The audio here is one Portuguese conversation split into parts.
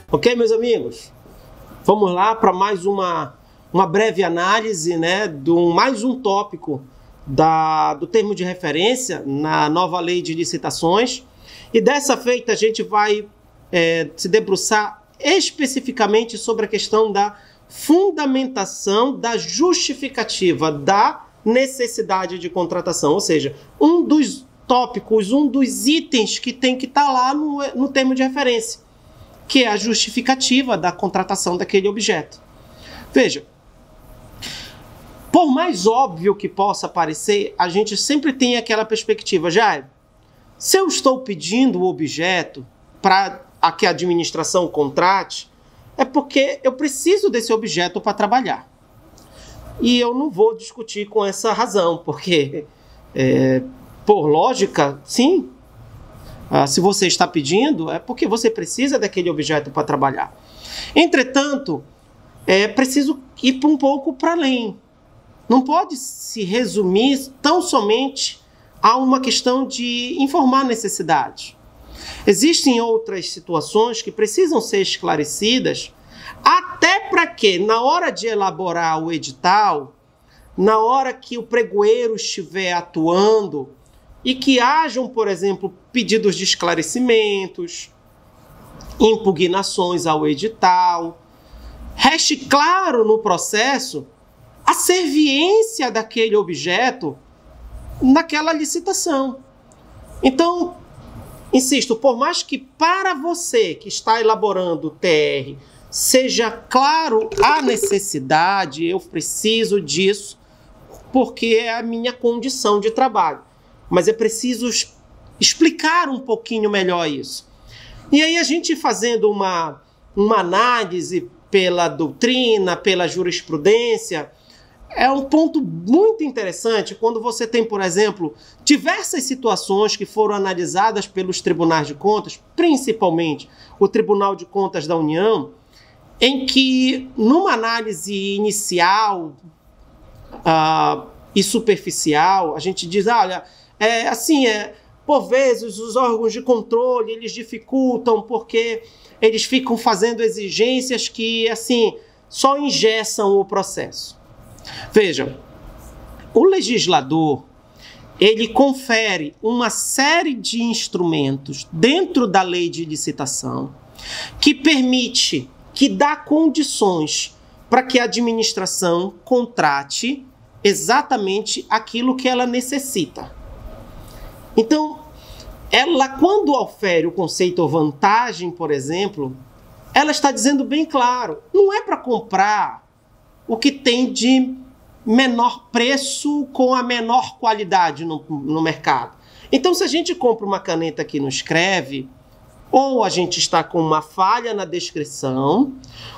Ok, meus amigos? Vamos lá para mais uma breve análise, né, mais um tópico do termo de referência na nova lei de licitações. E dessa feita a gente vai se debruçar especificamente sobre a questão da fundamentação da justificativa da necessidade de contratação, ou seja, um dos tópicos, um dos itens que tem que estar lá no termo de referência, que é a justificativa da contratação daquele objeto. Veja, por mais óbvio que possa parecer, a gente sempre tem aquela perspectiva, se eu estou pedindo o objeto para que a administração contrate, é porque eu preciso desse objeto para trabalhar. E eu não vou discutir com essa razão, porque, por lógica, sim, se você está pedindo, é porque você precisa daquele objeto para trabalhar. Entretanto, é preciso ir um pouco para além. Não pode se resumir tão somente a uma questão de informar necessidade. Existem outras situações que precisam ser esclarecidas, até para que, na hora de elaborar o edital, na hora que o pregoeiro estiver atuando, e que hajam, por exemplo, pedidos de esclarecimentos, impugnações ao edital, reste claro no processo a serviência daquele objeto naquela licitação. Então, insisto, por mais que para você que está elaborando o TR seja claro a necessidade, eu preciso disso, porque é a minha condição de trabalho. Mas é preciso explicar um pouquinho melhor isso. E aí a gente fazendo uma análise pela doutrina, pela jurisprudência, é um ponto muito interessante quando você tem, por exemplo, diversas situações que foram analisadas pelos tribunais de contas, principalmente o Tribunal de Contas da União, em que, numa análise inicial e superficial, a gente diz, olha, por vezes os órgãos de controle, eles dificultam porque eles ficam fazendo exigências que, só engessam o processo. Vejam, o legislador, ele confere uma série de instrumentos dentro da lei de licitação que dá condições para que a administração contrate exatamente aquilo que ela necessita. Então, ela, quando ofere o conceito ou vantagem, por exemplo, ela está dizendo bem claro, não é para comprar o que tem de menor preço com a menor qualidade no mercado. Então, se a gente compra uma caneta que não escreve, ou a gente está com uma falha na descrição,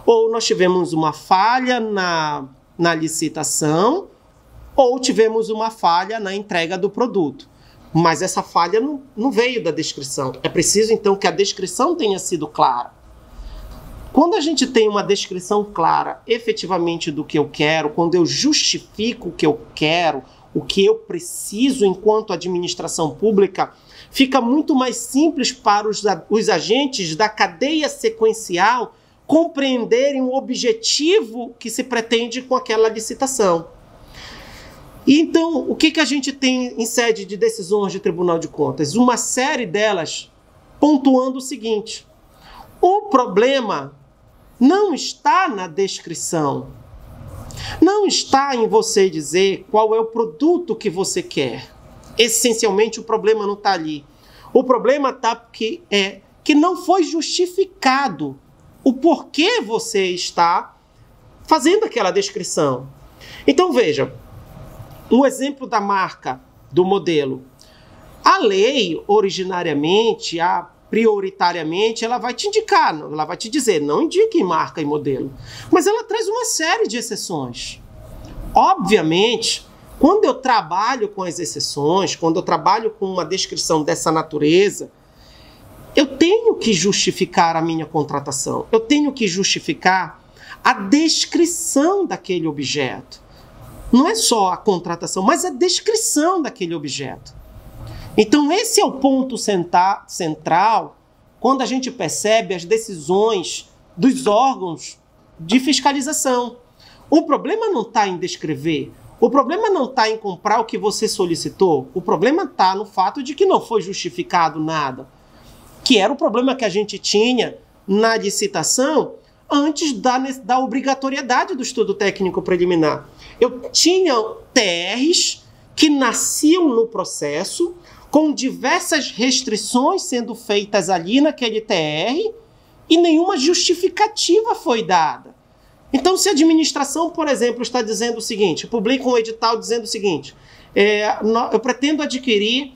ou nós tivemos uma falha na licitação, ou tivemos uma falha na entrega do produto. Mas essa falha não veio da descrição. É preciso, então, que a descrição tenha sido clara. Quando a gente tem uma descrição clara, efetivamente, do que eu quero, quando eu justifico o que eu quero, o que eu preciso enquanto administração pública, fica muito mais simples para os agentes da cadeia sequencial compreenderem o objetivo que se pretende com aquela licitação. E então, o que a gente tem em sede de decisões de Tribunal de Contas? Uma série delas pontuando o seguinte: o problema não está na descrição, não está em você dizer qual é o produto que você quer. Essencialmente, o problema não está ali. O problema está que não foi justificado o porquê você está fazendo aquela descrição. Então, veja, um exemplo da marca, do modelo. A lei, originariamente, prioritariamente, ela vai te indicar, ela vai te dizer, não indique marca e modelo. Mas ela traz uma série de exceções. Obviamente, quando eu trabalho com as exceções, quando eu trabalho com uma descrição dessa natureza, eu tenho que justificar a minha contratação. Eu tenho que justificar a descrição daquele objeto. Não é só a contratação, mas a descrição daquele objeto. Então, esse é o ponto central quando a gente percebe as decisões dos órgãos de fiscalização. O problema não está em descrever, o problema não está em comprar o que você solicitou, o problema está no fato de que não foi justificado nada, que era o problema que a gente tinha na licitação antes da obrigatoriedade do estudo técnico preliminar. Eu tinha TRs que nasciam no processo, com diversas restrições sendo feitas ali naquele TR, e nenhuma justificativa foi dada. Então, se a administração, por exemplo, está dizendo o seguinte, publica um edital dizendo o seguinte, eu pretendo adquirir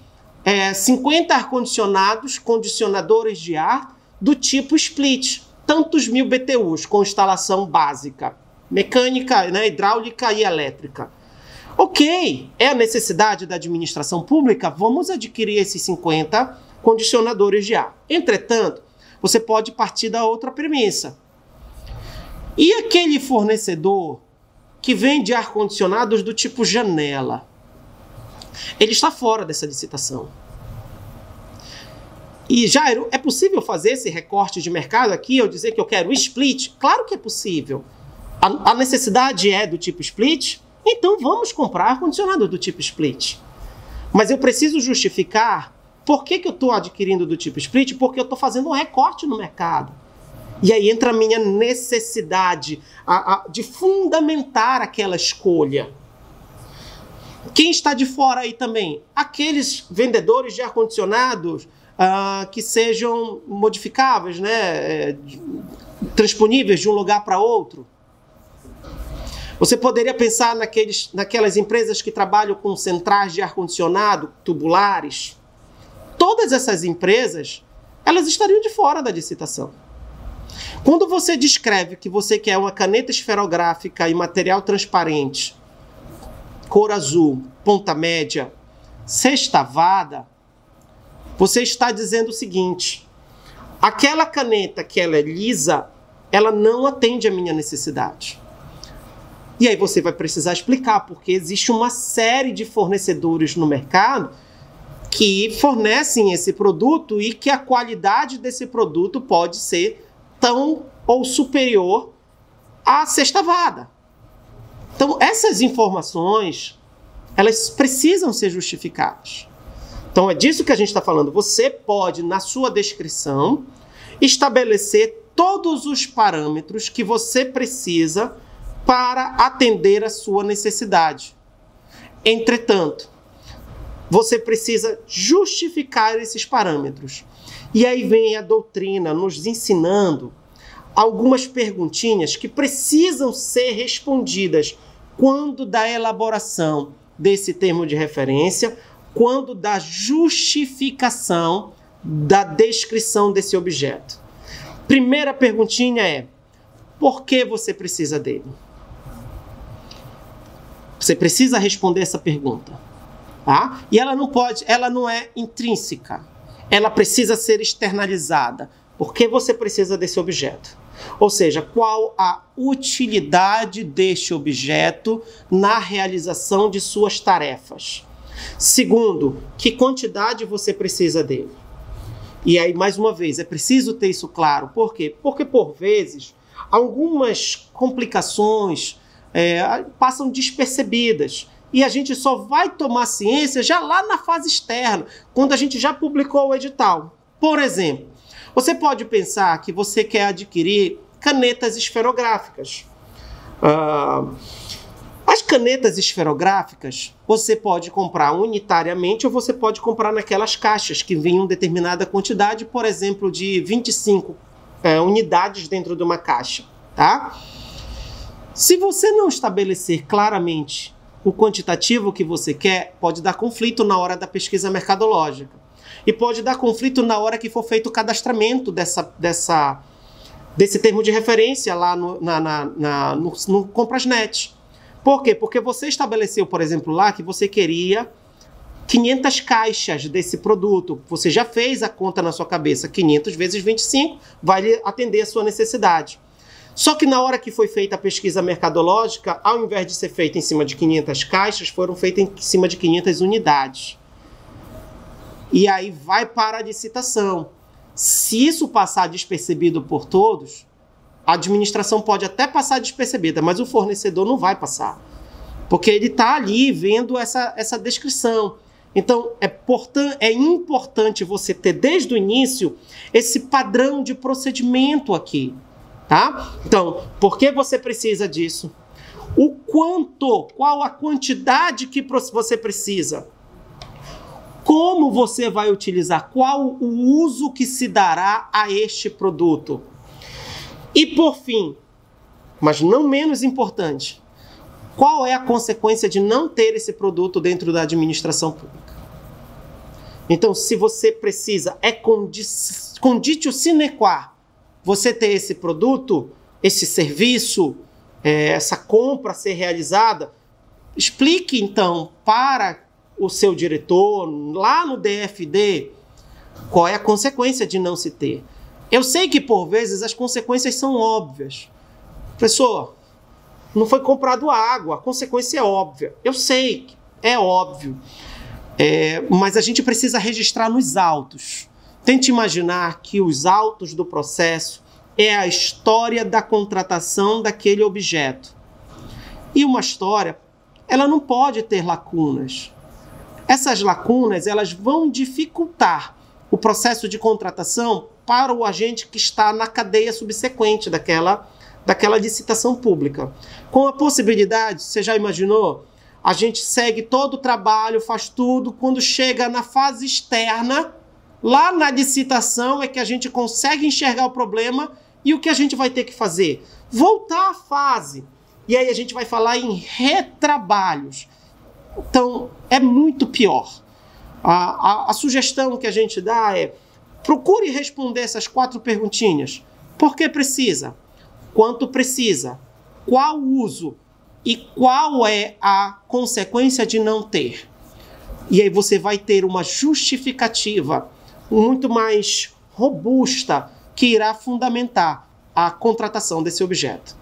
50 ar-condicionados, condicionadores de ar, do tipo split, tantos mil BTUs, com instalação básica, mecânica, né, hidráulica e elétrica. Ok, é a necessidade da administração pública, vamos adquirir esses 50 condicionadores de ar. Entretanto, você pode partir da outra premissa. E aquele fornecedor que vende ar-condicionados do tipo janela? Ele está fora dessa licitação. E, Jairo, é possível fazer esse recorte de mercado aqui, eu dizer que eu quero split? Claro que é possível. A necessidade é do tipo split? Então vamos comprar ar-condicionado do tipo split. Mas eu preciso justificar por que eu estou adquirindo do tipo split, porque eu estou fazendo um recorte no mercado. E aí entra a minha necessidade de fundamentar aquela escolha. Quem está de fora aí também? Aqueles vendedores de ar-condicionados que sejam modificáveis, né? Transponíveis de um lugar para outro. Você poderia pensar naquelas empresas que trabalham com centrais de ar-condicionado, tubulares. Todas essas empresas, elas estariam de fora da licitação. Quando você descreve que você quer uma caneta esferográfica e material transparente, cor azul, ponta média, sextavada, você está dizendo o seguinte: aquela caneta que ela é lisa, ela não atende à minha necessidade. E aí você vai precisar explicar, porque existe uma série de fornecedores no mercado que fornecem esse produto e que a qualidade desse produto pode ser tão ou superior à sextavada. Então, essas informações, elas precisam ser justificadas. Então, é disso que a gente está falando. Você pode, na sua descrição, estabelecer todos os parâmetros que você precisa para atender a sua necessidade. Entretanto, você precisa justificar esses parâmetros. E aí vem a doutrina nos ensinando algumas perguntinhas que precisam ser respondidas quando da elaboração desse termo de referência, quando da justificação da descrição desse objeto. Primeira perguntinha é: por que você precisa dele? Você precisa responder essa pergunta. Tá? E ela não é intrínseca. Ela precisa ser externalizada. Por que você precisa desse objeto? Ou seja, qual a utilidade deste objeto na realização de suas tarefas? Segundo, que quantidade você precisa dele? E aí, mais uma vez, é preciso ter isso claro. Por quê? Porque, por vezes, algumas complicações passam despercebidas. E a gente só vai tomar ciência já lá na fase externa, quando a gente já publicou o edital. Por exemplo, você pode pensar que você quer adquirir canetas esferográficas. As canetas esferográficas, você pode comprar unitariamente ou você pode comprar naquelas caixas que vêm em determinada quantidade, por exemplo, de 25 unidades dentro de uma caixa. Tá? Se você não estabelecer claramente o quantitativo que você quer, pode dar conflito na hora da pesquisa mercadológica. E pode dar conflito na hora que for feito o cadastramento desse termo de referência lá no Comprasnet. Por quê? Porque você estabeleceu, por exemplo, lá que você queria 500 caixas desse produto. Você já fez a conta na sua cabeça. 500 vezes 25 vai atender a sua necessidade. Só que na hora que foi feita a pesquisa mercadológica, ao invés de ser feita em cima de 500 caixas, foram feitas em cima de 500 unidades. E aí vai para a licitação. Se isso passar despercebido por todos, a administração pode até passar despercebida, mas o fornecedor não vai passar, porque ele está ali vendo essa descrição. Então, é importante você ter desde o início esse padrão de procedimento aqui, tá? Então, por que você precisa disso? O quanto, qual a quantidade que você precisa? Como você vai utilizar? Qual o uso que se dará a este produto? E por fim, mas não menos importante, qual é a consequência de não ter esse produto dentro da administração pública? Então, se você precisa, é conditio sine qua, você ter esse produto, esse serviço, essa compra ser realizada, explique então para o seu diretor, lá no DFD, qual é a consequência de não se ter. Eu sei que por vezes as consequências são óbvias. Professor, não foi comprado água, a consequência é óbvia. Eu sei, é óbvio. Mas a gente precisa registrar nos autos. Tente imaginar que os autos do processo é a história da contratação daquele objeto. E uma história, ela não pode ter lacunas. Essas lacunas, elas vão dificultar o processo de contratação para o agente que está na cadeia subsequente daquela licitação pública. Com a possibilidade, você já imaginou? A gente segue todo o trabalho, faz tudo, quando chega na fase externa, lá na licitação é que a gente consegue enxergar o problema e o que a gente vai ter que fazer? Voltar à fase. E aí a gente vai falar em retrabalhos. Então, é muito pior. A sugestão que a gente dá é: procure responder essas 4 perguntinhas. Por que precisa? Quanto precisa? Qual o uso? E qual é a consequência de não ter? E aí você vai ter uma justificativa muito mais robusta que irá fundamentar a contratação desse objeto.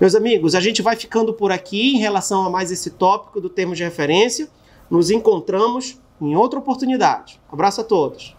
Meus amigos, a gente vai ficando por aqui em relação a mais esse tópico do termo de referência. Nos encontramos em outra oportunidade. Abraço a todos.